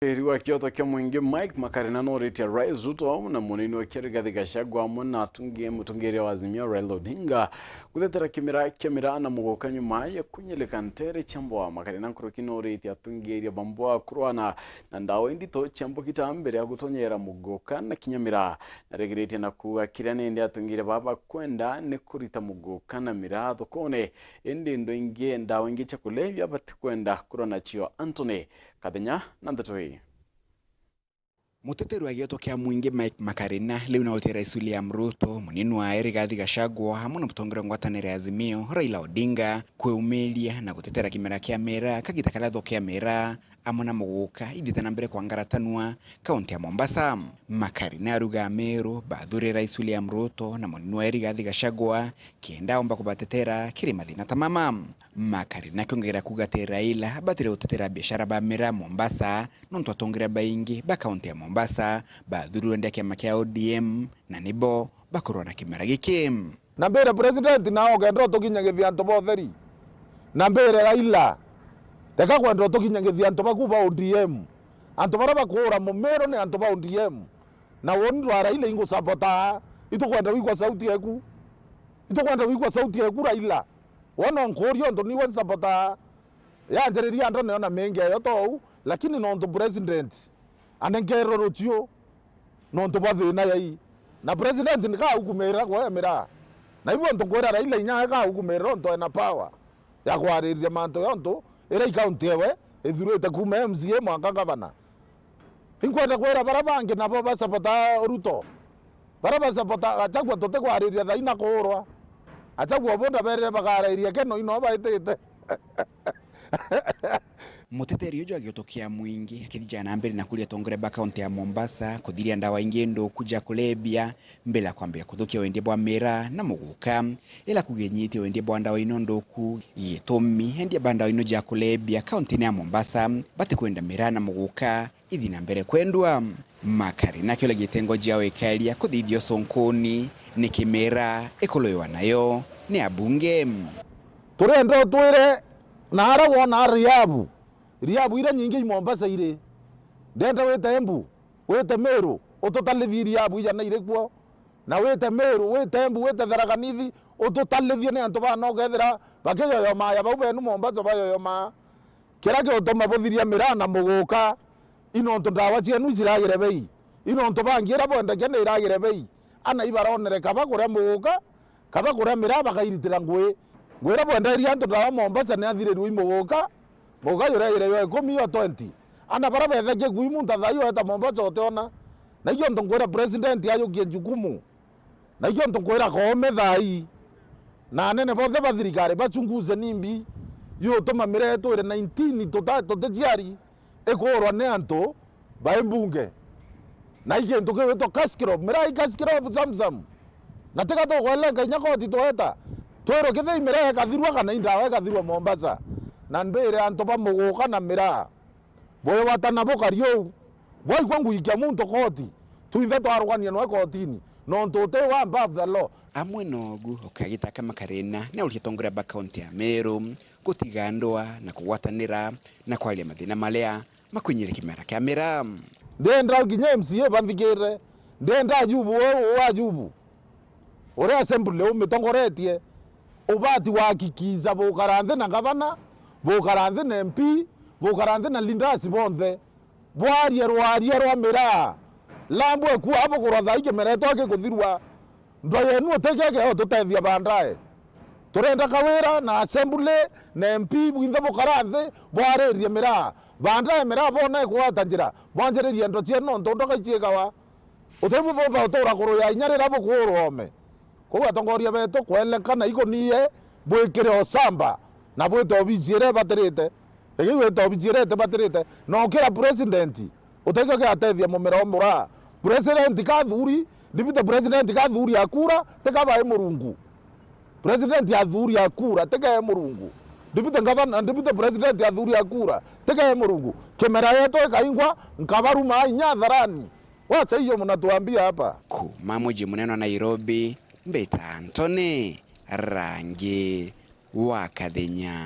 Wa Kyoto kia mwingi Mike Makarina norite Rais Ruto na munini wa Rigathi Gachagua muna mutungeri wa Azimio Raila Odinga kuthetera kimira na mugoka nyuma ya kunyeleka ntere chambo Makarina nkuruki norite atungeri bambwa kurwana na ndawo indito chambo kitambere ya gutonyera mugoka na kinyamira na regirete na kuwa kirane ndi atungeri baba kwenda ne kurita mugoka na mira thokone indi ndo inge ndawo inge chakulevya batikwenda kurona chio Anthony Kadenya nandatoi. Muteteri wa Kyoto kia mwingi Mike Makarina leo na Rais William Ruto munini wa Rigathi Gachagua hamwe na mutongera ngwatanire Azimio Raila Odinga kweumelia na gutetera kimera kia mera kagitakala kia mera amona muguka iditana mbere kwa ngaratanwa kaunti ya Mombasa. Makarina aruga Meru bathuri Rais William Ruto na munini wa Rigathi Gachagua kienda omba kubatetera kiri mathina tamama. Makarina kiongera kugatera Raila batire gutetera biashara ba mera Mombasa nonto atongera baingi ba kaunti ya Mombasa bathuri wenda kia makia ODM na nibo bakorona kimera giki na mbere president na ogendo tukinyagithia antu botheri na mbere Raila teka kwenda tukinyagithia antu bakuba ODM antu bara bakura mumero ne antu ba ODM na wonu Raila ingo sapota itukwenda wigwa sauti yaku Raila wona nkorio ndo niwe sapota ya njeriria ndo neona mengi ayo to lakini no ndo president anengero rotio no ndo bathina yai na president nika hukumera kwa mera na hivyo ndo ngora Raila inya ka hukumera ndo na power ya kwariria manto yonto era ikaunti ewe ithurete kuma MCA mwaka gavana inkwenda kwera barabange na baba sapota Ruto baraba sapota achagwa tote kwariria thaina kurwa achagwa bonda bere bagarairia keno ino baitete. Muteteri ujo Kyoto kia mwingi akithijana mbere na kulia tongere ba kaunti ya Mombasa kuthiria ndawa ingendo kuja kulebia mbele kwambia kuthukia wendie bwa mera na muguka ila kugenyite wendie bwa ndawa inondoku yetomi hendia banda ino ja kulebia kaunti ya Mombasa bati kwenda mera na muguka ithina mbere kwendwa. Makarina kiola gitengo jawe ikalia kuthithio Sonkoni ni kimera ekoloywa nayo ni abunge turendo twire na ara wona Riabu ira nyingi Mombasa ire ndenda wete Embu wete Meru utotalithia Riabu ija na ire kuo na wete Meru wete Embu wete Tharaka-Nithi utotalithia ni antu banogethera bakiyoyo maya bau benu Mombasa bayoyo ma kirake utoma bothiria mira na muguka ino ntu ndawa cienu ciragire bei ino ntu bangira bonda kene iragire bei ana ibaronere kaba kuria muguka kaba kuria mira bakairitira ngwira bonda iria ntu ndawa Mombasa ni athiriru imuguka muga yuragire yo 10 o 20 ana bara betheke kuimu ntathayo eta Mombasa oteona na iyo ndo ngwira president ayo kienjukumu na iyo ndo ngwira kome thai na nene bothe bathirikari bachunguze nimbi yo toma mireto ire 19 totejiari ekorwa ne anto baimbunge na iyo ndo kweto kaskiro mirai kaskiro samsam na teka to kwela nyako titoeta twero kithe mirai kathirwa kana indawa kathirwa Mombasa na mbere anto ba muguka na mira boyo watana bokario boy kwangu ikia muntu koti tuithe twarwania no kotini no ntote wa above the law amwe nogu ukagita kama Makarina na ulitongera ba kaunti ya Meru kutigandwa na kuwatanira na kwalia mathina malea makwinyire kimera kia mera ndenda ginya MCA banthikire ndenda jubu wa jubu ore assembly umitongoretie ubati wakikiza bukaranthe na gavana bukaranthe na MP bukaranthe na lindasi bonthe bwarie rwa mera lambwe ku abo kurotha ike mereto ake kuthirwa ndo yenu tekeke ho tutethia bandae turenda kawira na assembly na MP bwinthe bukaranthe bwarerie mera bandae mera bona kwata njira bwanjererie ndo cie no ndo kaiciekawa utebu boba utora kuruya inyarira bukurome kwa tongoria beto kwelekana iko niye bwikire osamba na bweto obisiere baterete egiweto obisiere baterete no kira president uteka ke atethia mumero mura president kathuri ndibite president kathuri akura teka bae murungu president athuri akura teka e murungu ndibite ngavana ndibite president athuri akura teka e murungu kemera yeto ekaingwa nkabaruma inya dharani wacha hiyo mnatuambia hapa ku mamoji muneno Nairobi Mbeta Anthony Rangi wa Kadenya.